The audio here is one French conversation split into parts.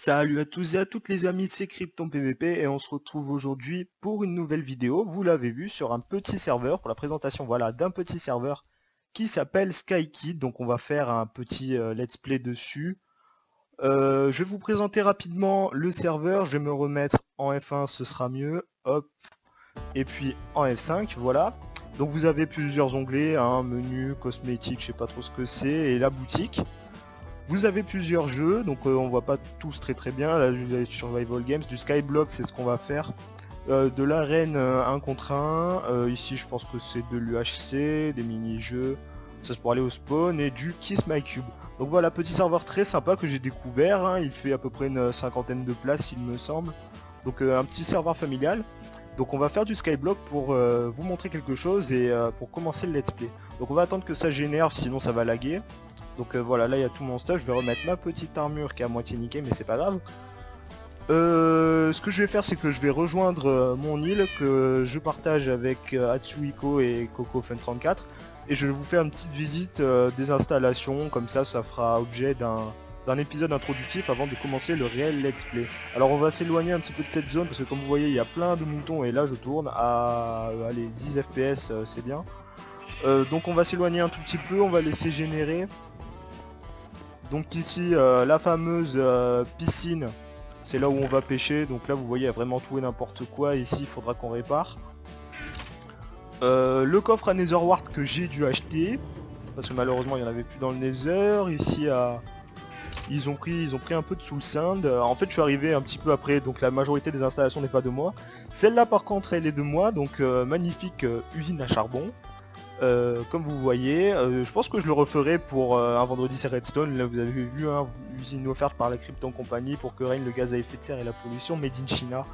Salut à tous et à toutes les amis, c'est Krypton PVP et on se retrouve aujourd'hui pour une nouvelle vidéo, vous l'avez vu, sur un petit serveur, pour la présentation voilà, d'un petit serveur qui s'appelle SkyKid, donc on va faire un petit let's play dessus. Je vais vous présenter rapidement le serveur, je vais me remettre en F1, ce sera mieux, hop, et puis en F5, voilà. Donc vous avez plusieurs onglets, menu, cosmétique, je sais pas trop ce que c'est, et la boutique. Vous avez plusieurs jeux, donc on voit pas tous très bien. Là vous avez Survival Games, du Skyblock, c'est ce qu'on va faire. De l'arène 1 contre 1, ici je pense que c'est de l'UHC, des mini-jeux, ça c'est pour aller au spawn, et du Kiss My Cube. Donc voilà, petit serveur très sympa que j'ai découvert, il fait à peu près une cinquantaine de places il me semble. Donc un petit serveur familial. Donc on va faire du Skyblock pour vous montrer quelque chose et pour commencer le let's play. Donc on va attendre que ça génère, sinon ça va laguer. Donc voilà, là il y a tout mon stuff, je vais remettre ma petite armure qui est à moitié niquée mais c'est pas grave. Ce que je vais faire c'est que je vais rejoindre mon île que je partage avec Atsuhiko et CocoFun34 et je vais vous faire une petite visite des installations, comme ça ça fera objet d'un épisode introductif avant de commencer le réel let's play. Alors on va s'éloigner un petit peu de cette zone parce que comme vous voyez il y a plein de moutons et là je tourne à allez, 10 fps, c'est bien. Donc on va s'éloigner un tout petit peu, on va laisser générer. Donc ici la fameuse piscine, c'est là où on va pêcher, donc là vous voyez il y a vraiment tout et n'importe quoi, ici il faudra qu'on répare. Le coffre à Netherwart que j'ai dû acheter, parce que malheureusement il n'y en avait plus dans le Nether, ici ils ont pris un peu de Soul Sand. En fait je suis arrivé un petit peu après, donc la majorité des installations n'est pas de moi. Celle-là par contre elle est de moi, donc magnifique usine à charbon. Comme vous voyez, je pense que je le referai pour un vendredi c'est Redstone. Là vous avez vu, usine offerte par la Krypton Company pour que règne le gaz à effet de serre et la pollution made in China.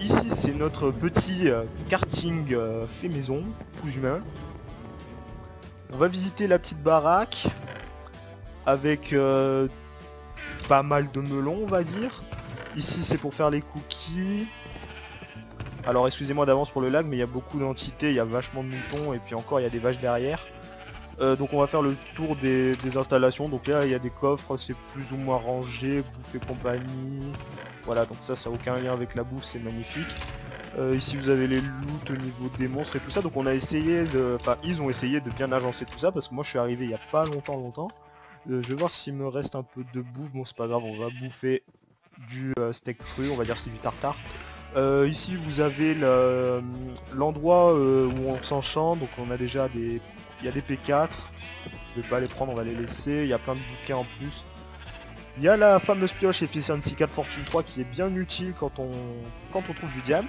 Ici c'est notre petit karting fait maison, tous humains. On va visiter la petite baraque avec pas mal de melons on va dire. Ici c'est pour faire les cookies. Alors excusez-moi d'avance pour le lag, mais il y a beaucoup d'entités, il y a vachement de moutons et puis encore il y a des vaches derrière. Donc on va faire le tour des installations. Donc là il y a des coffres, c'est plus ou moins rangé, bouffe et compagnie. Voilà, donc ça n'a aucun lien avec la bouffe, c'est magnifique. Ici vous avez les loots au niveau des monstres et tout ça. Donc on a essayé de... Enfin ils ont essayé de bien agencer tout ça parce que moi je suis arrivé il n'y a pas longtemps. Je vais voir s'il me reste un peu de bouffe. Bon c'est pas grave, on va bouffer du steak cru, on va dire c'est du tartare. Ici vous avez l'endroit où on s'enchante, donc on a déjà des... Il y a des P4, je vais pas les prendre, on va les laisser, il y a plein de bouquins en plus. Il y a la fameuse pioche Efficiency 4 Fortune 3 qui est bien utile quand on trouve du diams.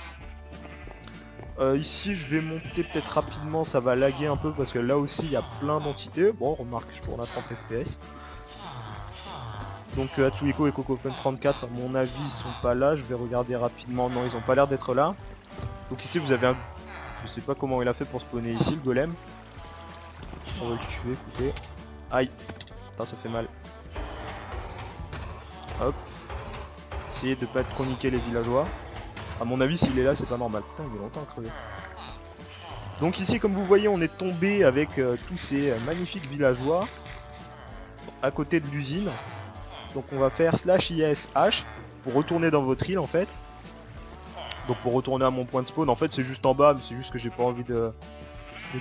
Ici je vais monter peut-être rapidement, ça va laguer un peu parce que là aussi il y a plein d'entités. Bon remarque je tourne à 30 fps. Donc Atsuhiko et CocoFun34 à mon avis ils sont pas là, je vais regarder rapidement, non ils ont pas l'air d'être là. Donc ici vous avez un... Je sais pas comment il a fait pour spawner ici le golem. On va le tuer, écoutez. Aïe, putain ça fait mal. Hop. Essayez de pas être chroniquer les villageois. À mon avis s'il est là c'est pas normal, putain il est longtemps à crever. Donc ici comme vous voyez on est tombé avec tous ces magnifiques villageois à côté de l'usine. Donc on va faire /ISH pour retourner dans votre île en fait. Donc pour retourner à mon point de spawn, en fait c'est juste en bas, mais c'est juste que j'ai pas envie de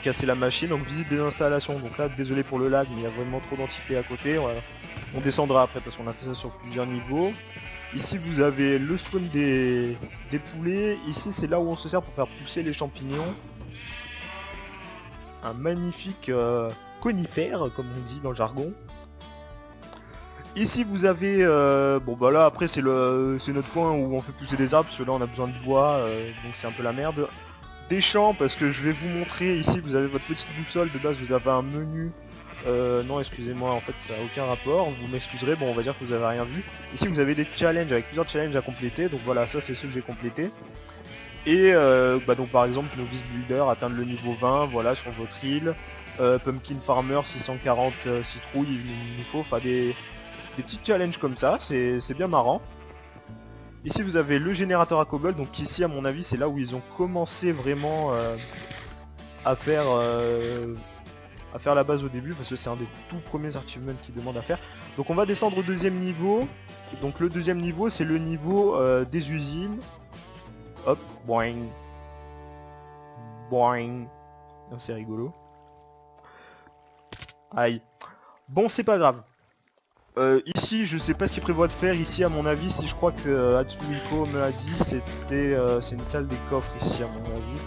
casser la machine. Donc visite des installations, donc là désolé pour le lag, mais il y a vraiment trop d'entités à côté. On descendra après parce qu'on a fait ça sur plusieurs niveaux. Ici vous avez le spawn des poulets, ici c'est là où on se sert pour faire pousser les champignons. Un magnifique conifère comme on dit dans le jargon. Ici vous avez, bon bah là après c'est notre coin où on fait pousser des arbres, parce que là on a besoin de bois, donc c'est un peu la merde. Des champs, parce que je vais vous montrer, ici vous avez votre petite boussole, de base vous avez un menu, non excusez-moi en fait ça n'a aucun rapport, vous m'excuserez, bon on va dire que vous avez rien vu. Ici vous avez des challenges avec plusieurs challenges à compléter, donc voilà ça c'est ceux que j'ai complétés. Et bah donc par exemple Novice Builder, atteindre le niveau 20, voilà sur votre île. Pumpkin Farmer 640 citrouilles, il nous faut, enfin des petits challenges comme ça, c'est bien marrant. Ici vous avez le générateur à cobble, donc ici à mon avis c'est là où ils ont commencé vraiment à faire à faire la base au début parce que c'est un des tout premiers achievements qui demande à faire. Donc on va descendre au deuxième niveau. Donc le deuxième niveau c'est le niveau des usines. Hop, boing. Boing. C'est rigolo. Aïe. Bon c'est pas grave. Ici je sais pas ce qu'il prévoit de faire. Ici à mon avis, si je crois que Hatsuhiko me l'a dit, c'est une salle des coffres ici à mon avis.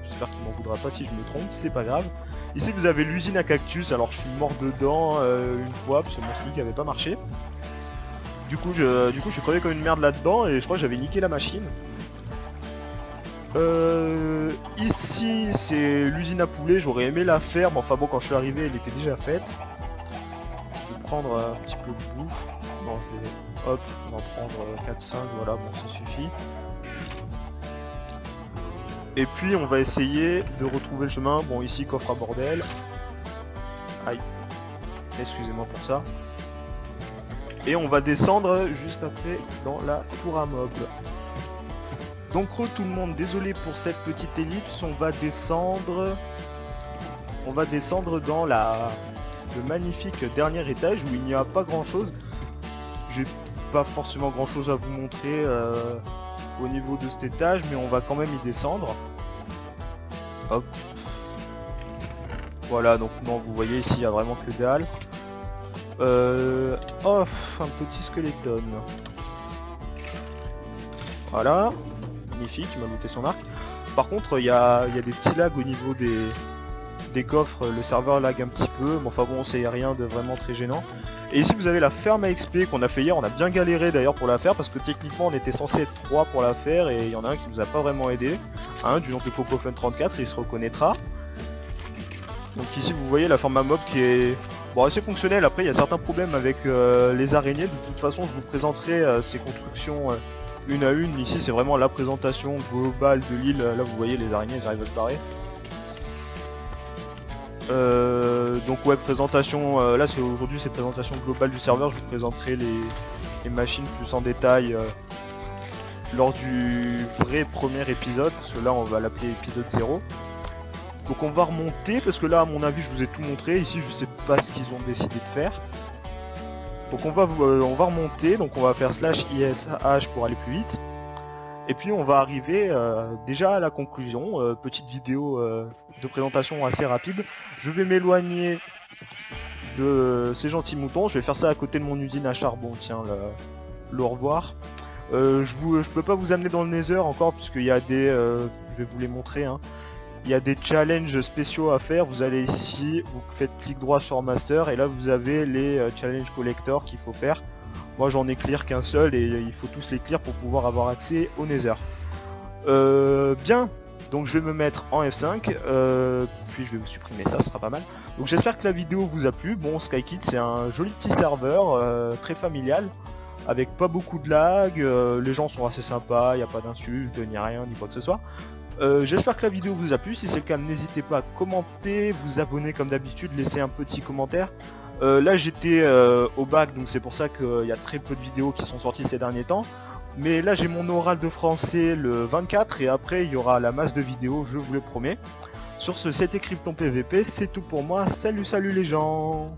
J'espère qu'il m'en voudra pas si je me trompe, c'est pas grave. Ici vous avez l'usine à cactus, alors je suis mort dedans une fois parce que mon truc avait pas marché. Du coup je suis crevé comme une merde là-dedans et je crois que j'avais niqué la machine. Ici c'est l'usine à poulet, j'aurais aimé la faire, mais enfin bon quand je suis arrivé elle était déjà faite. Je vais prendre un petit peu de bouffe. Non je vais hop, on va prendre 4-5, voilà bon ça suffit. Et puis on va essayer de retrouver le chemin. Bon ici coffre à bordel. Aïe. Excusez-moi pour ça. Et on va descendre juste après dans la tour à meubles. Donc tout le monde, désolé pour cette petite ellipse, on va descendre dans le magnifique dernier étage où il n'y a pas grand chose. J'ai pas forcément grand chose à vous montrer au niveau de cet étage, mais on va quand même y descendre. Hop. Voilà, donc non, vous voyez ici il n'y a vraiment que dalle. Oh, un petit skeleton. Voilà. Magnifique, il m'a looté son arc. Par contre, il y a des petits lags au niveau des coffres. Le serveur lag un petit peu, mais enfin bon, c'est rien de vraiment très gênant. Et ici vous avez la ferme à XP qu'on a fait hier, on a bien galéré d'ailleurs pour la faire parce que techniquement on était censé être 3 pour la faire et il y en a un qui nous a pas vraiment aidé. Un du nom de CocoFun34, il se reconnaîtra. Donc ici vous voyez la ferme à mob qui est bon, assez fonctionnelle. Après il y a certains problèmes avec les araignées, de toute façon je vous présenterai ces constructions une à une. Ici c'est vraiment la présentation globale de l'île, là vous voyez les araignées elles arrivent à se barrer. Donc ouais, présentation, là c'est aujourd'hui c'est présentation globale du serveur, je vous présenterai les machines plus en détail lors du vrai premier épisode, parce que là on va l'appeler épisode 0. Donc on va remonter, parce que là à mon avis je vous ai tout montré, ici je sais pas ce qu'ils ont décidé de faire. Donc on va remonter, donc on va faire /ISH pour aller plus vite. Et puis on va arriver déjà à la conclusion, petite vidéo de présentation assez rapide. Je vais m'éloigner de ces gentils moutons, je vais faire ça à côté de mon usine à charbon, tiens, le au revoir. Je peux pas vous amener dans le Nether encore, puisqu'il y a des... je vais vous les montrer, hein. Il y a des challenges spéciaux à faire, vous allez ici, vous faites clic droit sur Master, et là vous avez les challenge collector qu'il faut faire. Moi j'en ai clear qu'un seul et il faut tous les clear pour pouvoir avoir accès au Nether. Bien, donc je vais me mettre en F5, puis je vais vous supprimer ça, ce sera pas mal. Donc j'espère que la vidéo vous a plu. Bon, SkyKid c'est un joli petit serveur, très familial, avec pas beaucoup de lag, les gens sont assez sympas, il n'y a pas d'insultes, ni rien, ni quoi que ce soit. J'espère que la vidéo vous a plu, si c'est le cas n'hésitez pas à commenter, vous abonner comme d'habitude, laisser un petit commentaire. Là j'étais au bac, donc c'est pour ça qu'il y a très peu de vidéos qui sont sorties ces derniers temps. Mais là j'ai mon oral de français le 24 et après il y aura la masse de vidéos, je vous le promets. Sur ce, c'était Krypton PVP, c'est tout pour moi, salut les gens.